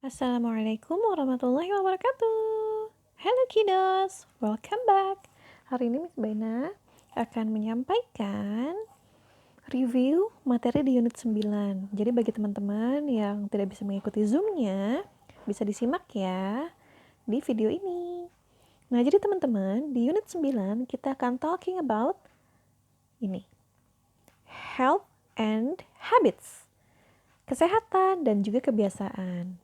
Assalamualaikum warahmatullahi wabarakatuh. Hello kiddos, welcome back. Hari ini Miss Baina akan menyampaikan review materi di unit 9. Jadi bagi teman-teman yang tidak bisa mengikuti Zoom-nya, bisa disimak ya di video ini. Nah, jadi teman-teman, di unit 9 kita akan talking about ini. Health and habits. Kesehatan dan juga kebiasaan.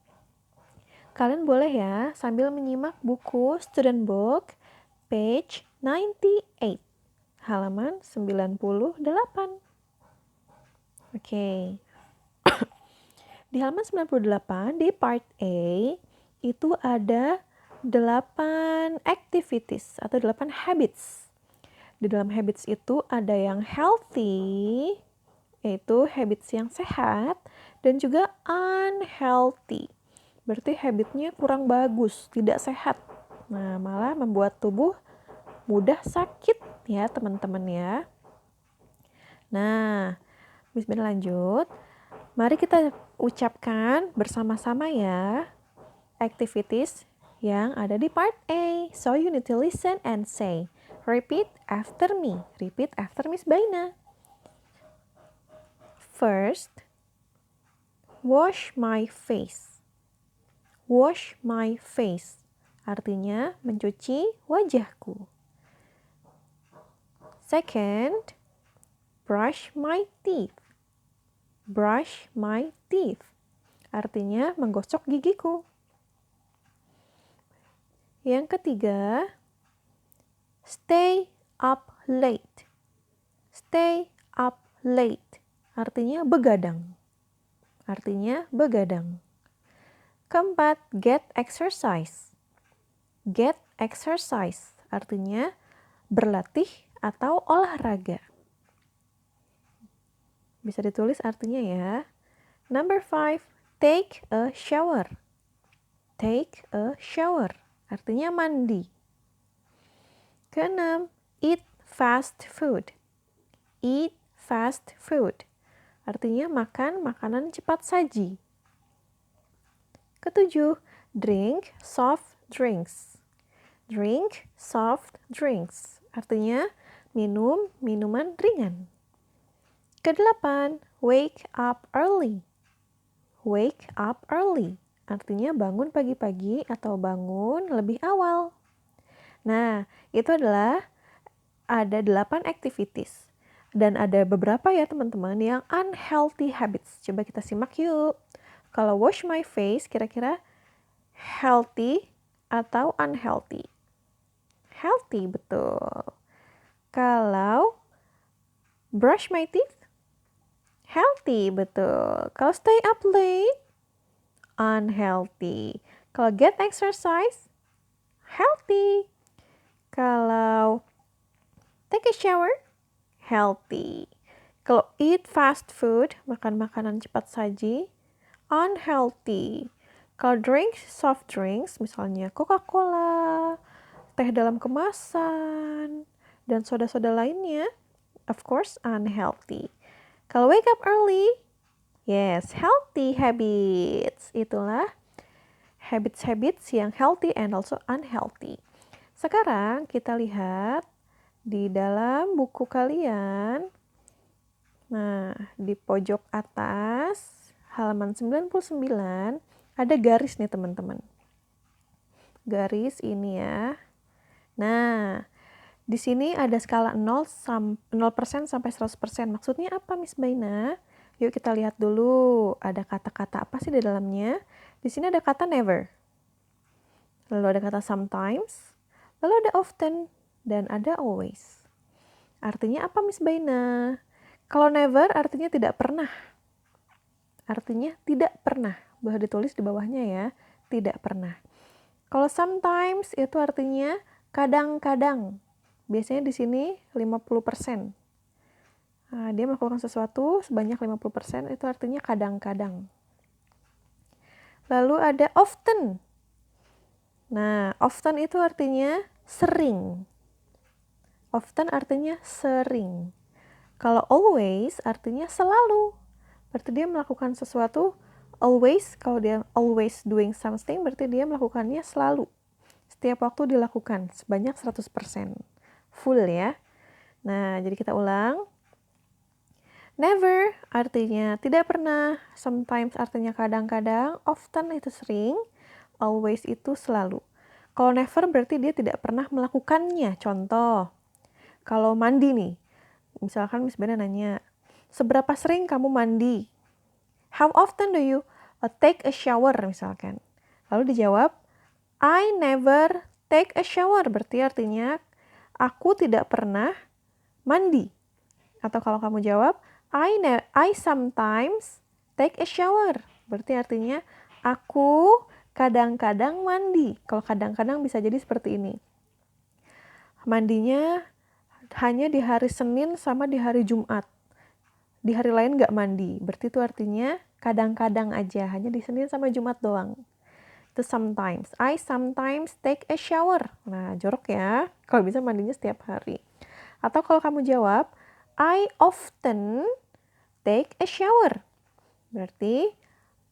Kalian boleh ya sambil menyimak buku Student Book page 98, halaman 98. Oke. Di halaman 98 di part A itu ada 8 activities atau 8 habits. Di dalam habits itu ada yang healthy, yaitu habits yang sehat, dan juga unhealthy. Berarti habitnya kurang bagus, tidak sehat. Nah, malah membuat tubuh mudah sakit ya teman-teman ya. Nah, Miss Ben lanjut. Mari kita ucapkan bersama-sama ya activities yang ada di part A. So you need to listen and say. Repeat after me. Repeat after Miss Baina. First, wash my face. Wash my face. Artinya mencuci wajahku. Second, brush my teeth. Brush my teeth. Artinya menggosok gigiku. Yang ketiga, stay up late. Stay up late. Artinya begadang. Artinya begadang. Keempat, get exercise. Get exercise. Artinya berlatih atau olahraga. Bisa ditulis artinya ya. Number 5, take a shower. Take a shower. Artinya mandi. Keenam, eat fast food. Eat fast food. Artinya makan makanan cepat saji. Ketujuh, drink soft drinks. Drink soft drinks. Artinya minum minuman ringan. Kedelapan, wake up early. Wake up early. Artinya bangun pagi-pagi atau bangun lebih awal. Nah, itu adalah ada 8 activities. Dan ada beberapa ya teman-teman yang unhealthy habits. Coba kita simak yuk. Kalau wash my face kira-kira healthy atau unhealthy? Healthy, betul. Kalau brush my teeth? Healthy, betul. Kalau stay up late? Unhealthy. Kalau get exercise? Healthy. Kalau take a shower? Healthy. Kalau eat fast food, makan makanan cepat saji? Unhealthy. Kalau drink soft drinks, misalnya Coca-Cola, teh dalam kemasan, dan soda-soda lainnya, of course unhealthy. Kalau wake up early, yes, healthy habits. Itulah habits-habits yang healthy and also unhealthy. Sekarang kita lihat di dalam buku kalian. Nah, di pojok atas halaman 99 ada garis nih teman-teman. Garis ini ya. Nah, di sini ada skala 0% sampai 100%. Maksudnya apa Miss Baina? Yuk kita lihat dulu. Ada kata-kata apa sih di dalamnya? Di sini ada kata never. Lalu ada kata sometimes. Lalu ada often. Dan ada always. Artinya apa Miss Baina? Kalau never artinya tidak pernah. Artinya tidak pernah. Boleh ditulis di bawahnya ya. Tidak pernah. Kalau sometimes itu artinya kadang-kadang. Biasanya di sini 50%. Nah, dia melakukan sesuatu sebanyak 50%, itu artinya kadang-kadang. Lalu ada often. Nah, often itu artinya sering. Often artinya sering. Kalau always artinya selalu. Berarti dia melakukan sesuatu Always, kalau dia always doing something, berarti dia melakukannya selalu. Setiap waktu dilakukan, sebanyak 100%. Full ya. Nah, jadi kita ulang. Never artinya tidak pernah, sometimes artinya kadang-kadang, often itu sering, always itu selalu. Kalau never berarti dia tidak pernah melakukannya. Contoh, kalau mandi nih, misalkan Miss Bena nanya, seberapa sering kamu mandi? How often do you take a shower misalkan? Lalu dijawab, I never take a shower. Berarti artinya aku tidak pernah mandi. Atau kalau kamu jawab, I sometimes take a shower. Berarti artinya aku kadang-kadang mandi. Kalau kadang-kadang bisa jadi seperti ini. Mandinya hanya di hari Senin sama di hari Jumat. Di hari lain nggak mandi. Berarti itu artinya kadang-kadang aja. Hanya di Senin sama Jumat doang. Itu sometimes. I sometimes take a shower. Nah, jorok ya. Kalau bisa mandinya setiap hari. Atau kalau kamu jawab, I often take a shower. Berarti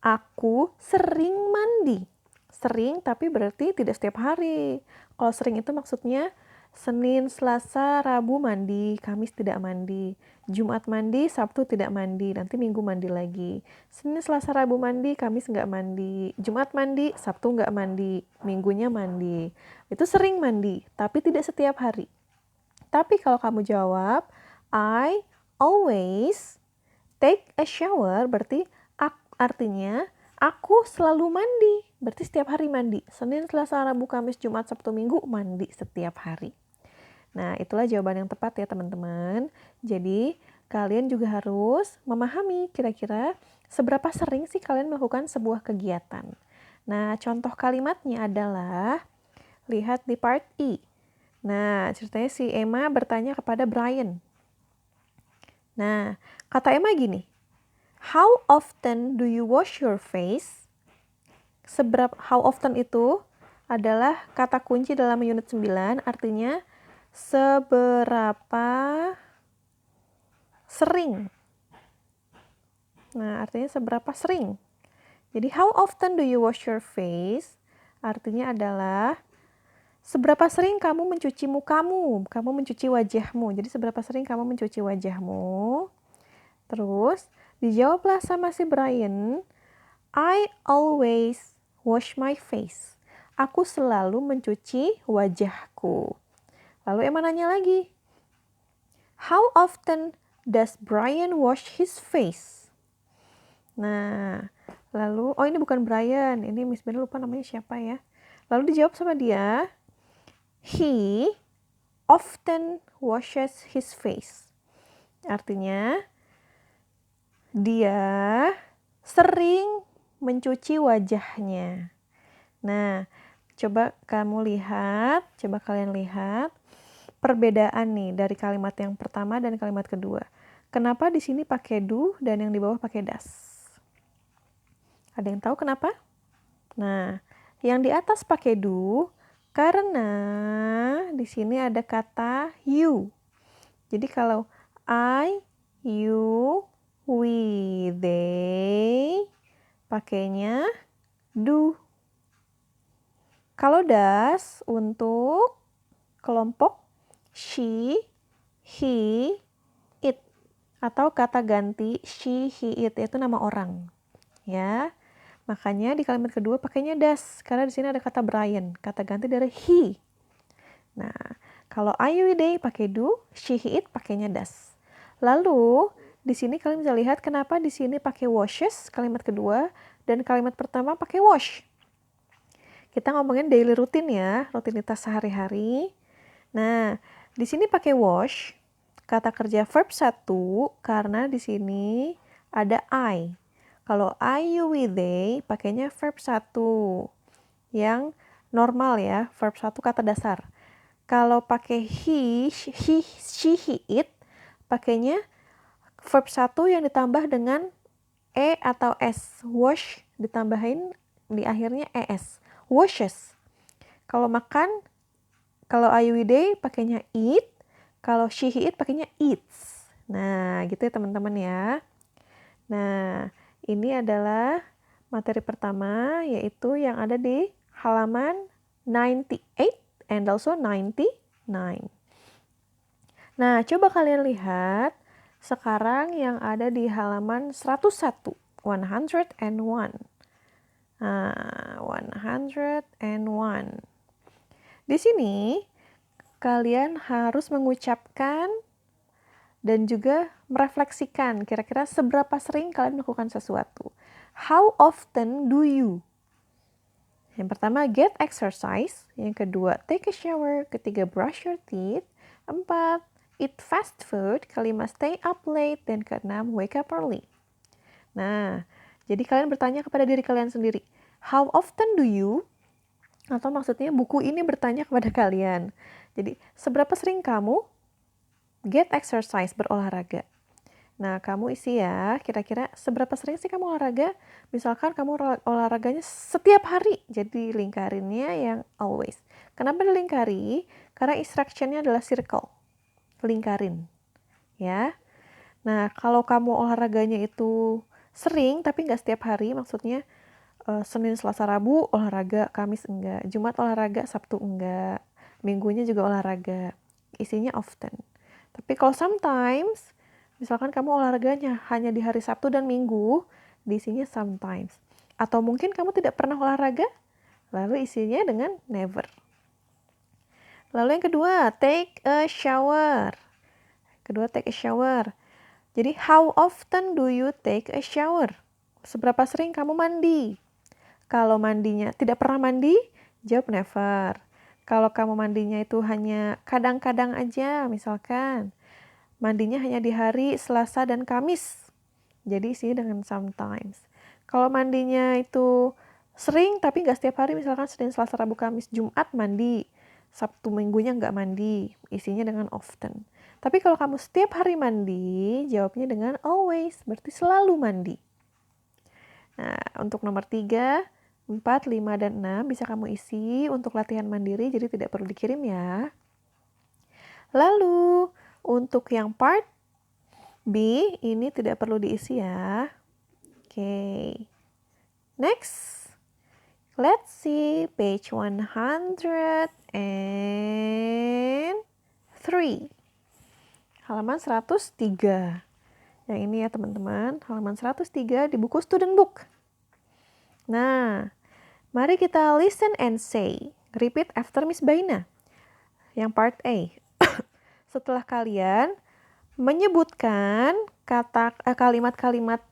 aku sering mandi. Sering tapi berarti tidak setiap hari. Kalau sering itu maksudnya Senin, Selasa, Rabu mandi, Kamis tidak mandi. Jumat mandi, Sabtu tidak mandi, nanti Minggu mandi lagi. Senin, Selasa, Rabu mandi, Kamis nggak mandi. Jumat mandi, Sabtu nggak mandi, Minggunya mandi. Itu sering mandi, tapi tidak setiap hari. Tapi kalau kamu jawab, I always take a shower, berarti artinya aku selalu mandi. Berarti setiap hari mandi. Senin, Selasa, Rabu, Kamis, Jumat, Sabtu, Minggu mandi setiap hari. Nah, itulah jawaban yang tepat ya teman-teman. Jadi, kalian juga harus memahami kira-kira seberapa sering sih kalian melakukan sebuah kegiatan. Nah, contoh kalimatnya adalah, lihat di part E. Nah, ceritanya si Emma bertanya kepada Brian. Nah, kata Emma gini, how often do you wash your face? How often itu adalah kata kunci dalam unit 9, artinya seberapa sering. Nah, artinya seberapa sering. Jadi, how often do you wash your face? Artinya adalah seberapa sering kamu mencuci mukamu, kamu mencuci wajahmu. Jadi, seberapa sering kamu mencuci wajahmu. Terus, dijawablah sama si Brian, I always wash my face. Aku selalu mencuci wajahku. Lalu Emma nanya lagi, how often does Brian wash his face? Nah, lalu, oh ini bukan Brian, ini Miss Bena lupa namanya siapa ya. Lalu dijawab sama dia, he often washes his face. Artinya, dia sering mencuci wajahnya. Nah, coba kalian lihat perbedaan nih dari kalimat yang pertama dan kalimat kedua. Kenapa di sini pakai do dan yang di bawah pakai does? Ada yang tahu kenapa? Nah, yang di atas pakai do karena di sini ada kata you. Jadi kalau I, you, we, they pakainya do. Kalau does untuk kelompok she, he, it. Atau kata ganti she, he, it itu nama orang. Ya. Makanya di kalimat kedua pakainya does karena di sini ada kata Brian, kata ganti dari he. Nah, kalau I, you, they pakai do, she, he, it pakainya does. Lalu di sini kalian bisa lihat kenapa di sini pakai washes kalimat kedua dan kalimat pertama pakai wash. Kita ngomongin daily routine ya, rutinitas sehari-hari. Nah, di sini pakai wash, kata kerja verb 1 karena di sini ada I. Kalau I, you, we, they pakainya verb 1 yang normal ya, verb 1 kata dasar. Kalau pakai he, she, he, it pakainya verb 1 yang ditambah dengan e atau s. Wash ditambahin di akhirnya es. Washes. Kalau makan, kalau I, we, they pakainya eat, kalau she, he, it pakainya eats. Nah, gitu ya teman-teman ya. Nah, ini adalah Materi pertama yaitu yang ada di halaman 98 and also 99. Nah, coba kalian lihat sekarang yang ada di halaman 101, 101. Nah, 101. Di sini kalian harus mengucapkan dan juga merefleksikan kira-kira seberapa sering kalian melakukan sesuatu. How often do you? Yang pertama, get exercise. Yang kedua, take a shower. Ketiga, brush your teeth. 4, eat fast food. Kelima, stay up late. Dan keenam, wake up early. Nah, jadi kalian bertanya kepada diri kalian sendiri. How often do you? Atau maksudnya buku ini bertanya kepada kalian. Jadi, seberapa sering kamu get exercise, berolahraga? Nah, kamu isi ya, kira-kira seberapa sering sih kamu olahraga? Misalkan kamu olahraganya setiap hari, jadi lingkarinnya yang always. Kenapa dilingkari? Karena instructionnya adalah circle, lingkarin. Ya. Nah, kalau kamu olahraganya itu sering, tapi nggak setiap hari, maksudnya Senin, Selasa, Rabu olahraga, Kamis enggak, Jumat olahraga, Sabtu enggak, Minggunya juga olahraga, isinya often. Tapi kalau sometimes, misalkan kamu olahraganya hanya di hari Sabtu dan Minggu, diisinya sometimes. Atau mungkin kamu tidak pernah olahraga, lalu isinya dengan never. Lalu yang kedua, take a shower. Take a shower. Jadi, how often do you take a shower? Seberapa sering kamu mandi? Kalau mandinya tidak pernah mandi, jawab never. Kalau kamu mandinya itu hanya kadang-kadang aja, misalkan mandinya hanya di hari Selasa dan Kamis, jadi isinya dengan sometimes. Kalau mandinya itu sering tapi nggak setiap hari, misalkan Senin, Selasa, Rabu, Kamis, Jumat mandi, Sabtu, Minggunya nggak mandi, isinya dengan often. Tapi kalau kamu setiap hari mandi, jawabnya dengan always, berarti selalu mandi. Nah, untuk nomor 3, 4, 5, dan 6 bisa kamu isi untuk latihan mandiri, jadi tidak perlu dikirim ya. Lalu, untuk yang part B, ini tidak perlu diisi ya. Oke. Next. Let's see page 103. Halaman 103. Yang ini ya teman-teman, halaman 103 di buku student book. Nah, mari kita listen and say. Repeat after Miss Baina. Yang part A. Setelah kalian menyebutkan kalimat-kalimat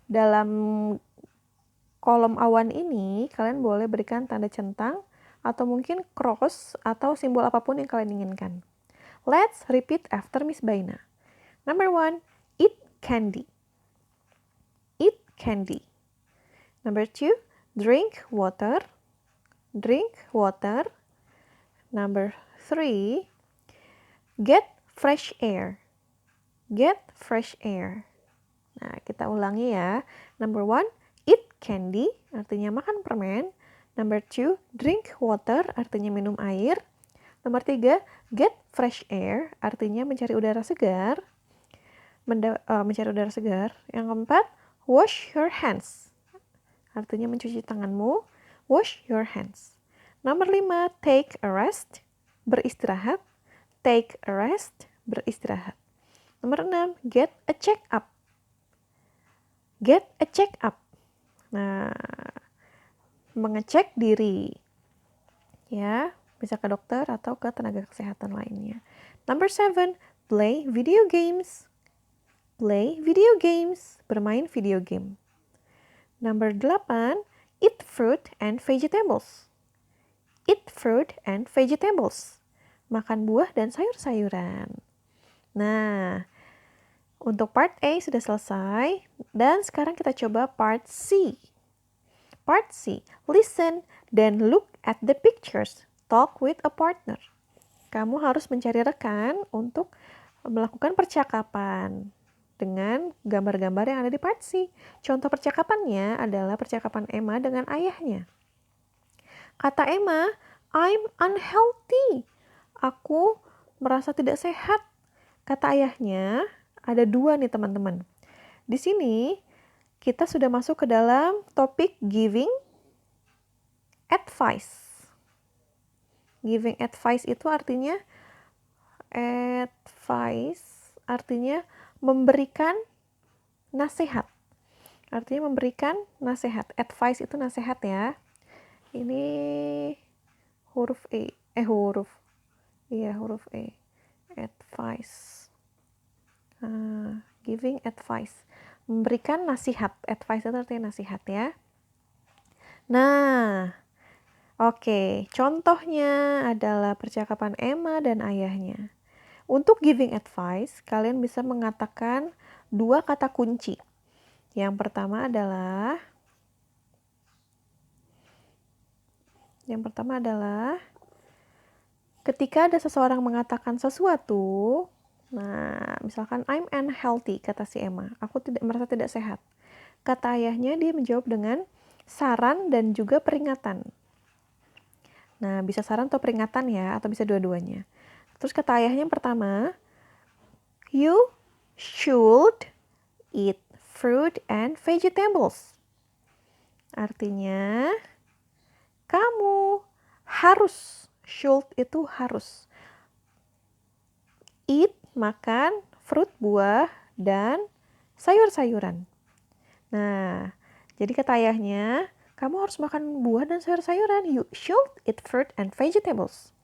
dalam kolom awan ini, kalian boleh berikan tanda centang atau mungkin cross atau simbol apapun yang kalian inginkan. Let's repeat after Miss Baina. Number 1, eat candy. Eat candy. Number 2, drink water. Drink water. Number 3, get fresh air. Get fresh air. Nah, kita ulangi ya. Number 1, eat candy, artinya makan permen. Number 2, drink water, artinya minum air. Nomor 3, get fresh air, artinya mencari udara segar. Mencari udara segar. Yang keempat, wash your hands, artinya mencuci tanganmu. Wash your hands. Nomor 5, take a rest, beristirahat. Take a rest, beristirahat. Nomor 6, get a check-up. Get a check-up. Nah, mengecek diri. Ya, bisa ke dokter atau ke tenaga kesehatan lainnya. Number 7, play video games. Play video games, bermain video game. Number 8, eat fruit and vegetables. Eat fruit and vegetables. Makan buah dan sayur-sayuran. Nah, untuk part A sudah selesai. Dan sekarang kita coba part C. Part C, listen, then look at the pictures. Talk with a partner. Kamu harus mencari rekan untuk melakukan percakapan dengan gambar-gambar yang ada di part C. Contoh percakapannya adalah percakapan Emma dengan ayahnya. Kata Emma, I'm unhealthy. Aku merasa tidak sehat. Kata ayahnya, ada 2 nih teman-teman. Di sini kita sudah masuk ke dalam topik giving advice. Giving advice itu artinya memberikan nasihat. Artinya memberikan nasihat. Advice itu nasihat ya. Ini huruf E. Huruf E. Advice. Giving advice. Memberikan nasihat. Advice itu artinya nasihat ya. Nah, oke. Contohnya adalah percakapan Emma dan ayahnya. Untuk giving advice, kalian bisa mengatakan 2 kata kunci. Yang pertama ketika ada seseorang mengatakan sesuatu, nah, misalkan I'm unhealthy, kata si Emma. Aku merasa tidak sehat. Kata ayahnya, dia menjawab dengan saran dan juga peringatan. Nah, bisa saran atau peringatan ya, atau bisa dua-duanya. Terus kata ayahnya yang pertama, you should eat fruit and vegetables. Artinya, kamu harus, should itu harus. Eat, makan, fruit, buah, dan sayur-sayuran. Nah, jadi kata ayahnya, kamu harus makan buah dan sayur-sayuran. You should eat fruit and vegetables.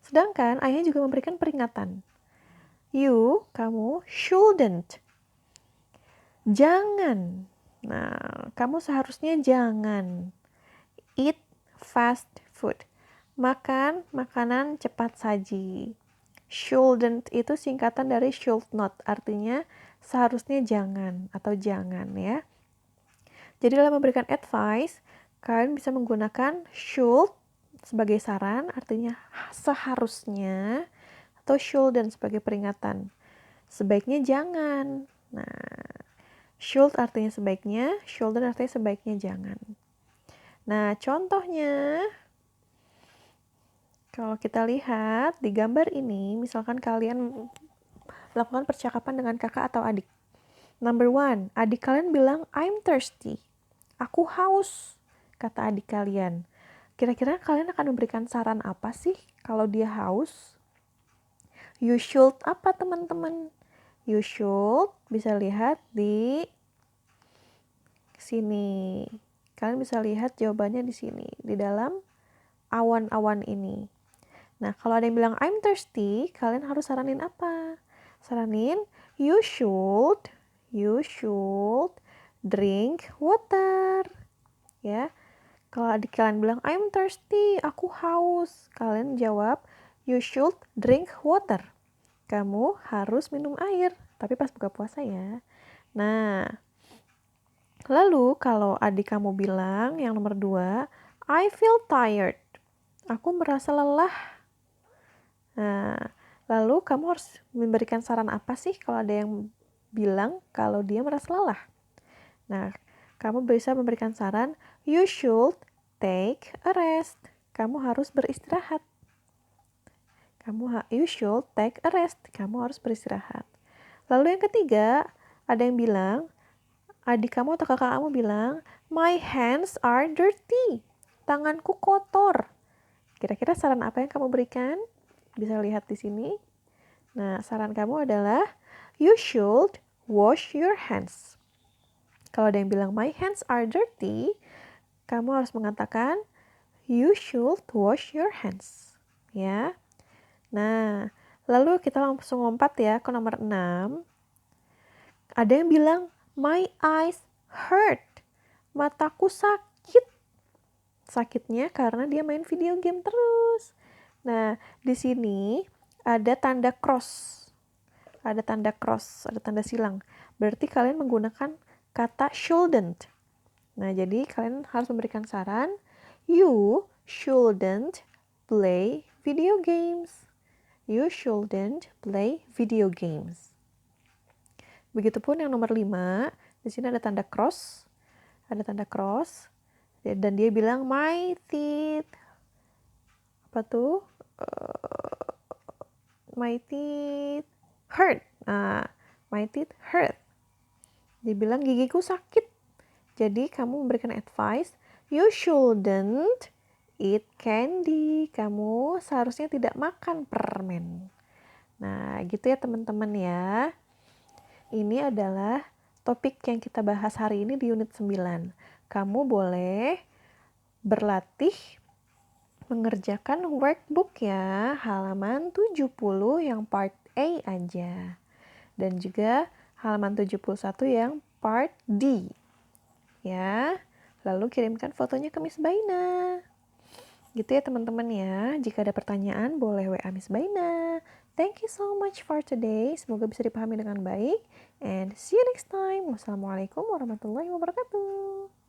Sedangkan ayahnya juga memberikan peringatan. Kamu shouldn't. Jangan. Nah, kamu seharusnya jangan eat fast food. Makan makanan cepat saji. Shouldn't itu singkatan dari should not. Artinya seharusnya jangan atau jangan ya. Jadi dalam memberikan advice, kalian bisa menggunakan should sebagai saran, artinya seharusnya, atau shouldn't sebagai peringatan. Sebaiknya jangan. Nah, should artinya sebaiknya, shouldn't artinya sebaiknya jangan. Nah, contohnya, kalau kita lihat di gambar ini, misalkan kalian melakukan percakapan dengan kakak atau adik. Number 1, adik kalian bilang, I'm thirsty. Aku haus, kata adik kalian. Kira-kira kalian akan memberikan saran apa sih kalau dia haus? You should apa teman-teman? You should bisa lihat di sini. Kalian bisa lihat jawabannya di sini, di dalam awan-awan ini. Nah, kalau ada yang bilang I'm thirsty, kalian harus saranin apa? Saranin you should drink water. Ya. Kalau adik kalian bilang I'm thirsty, aku haus, kalian jawab you should drink water. Kamu harus minum air, tapi pas buka puasa ya. Nah, lalu kalau adik kamu bilang yang nomor 2, I feel tired. Aku merasa lelah. Nah, lalu kamu harus memberikan saran apa sih kalau ada yang bilang kalau dia merasa lelah? Nah, kamu bisa memberikan saran, you should take a rest. Kamu harus beristirahat. You should take a rest. Kamu harus beristirahat. Lalu yang ketiga, ada yang bilang, adik kamu atau kakak kamu bilang, my hands are dirty. Tanganku kotor. Kira-kira saran apa yang kamu berikan? Bisa lihat di sini. Nah, saran kamu adalah, you should wash your hands. Kalau ada yang bilang, my hands are dirty, kamu harus mengatakan, you should wash your hands. Ya. Nah, lalu kita langsung lompat ya ke nomor 6. Ada yang bilang, my eyes hurt. Mataku sakit. Sakitnya karena dia main video game terus. Nah, di sini ada tanda cross. Ada tanda silang. Berarti kalian menggunakan kata shouldn't. Nah, jadi kalian harus memberikan saran, you shouldn't play video games. You shouldn't play video games. Begitupun yang nomor 5, di sini ada tanda cross. Dan dia bilang, my teeth. Apa tuh? My teeth hurt. Nah, my teeth hurt. Dia bilang gigiku sakit. Jadi kamu memberikan advice, you shouldn't eat candy. Kamu seharusnya tidak makan permen. Nah, gitu ya teman-teman ya. Ini adalah topik yang kita bahas hari ini di unit 9. Kamu boleh berlatih mengerjakan workbook ya, halaman 70 yang part A aja. Dan juga halaman 71 yang part D. Ya, lalu kirimkan fotonya ke Miss Baina. Gitu ya teman-teman ya. Jika ada pertanyaan boleh WA Miss Baina. Thank you so much for today. Semoga bisa dipahami dengan baik. And see you next time. Wassalamualaikum warahmatullahi wabarakatuh.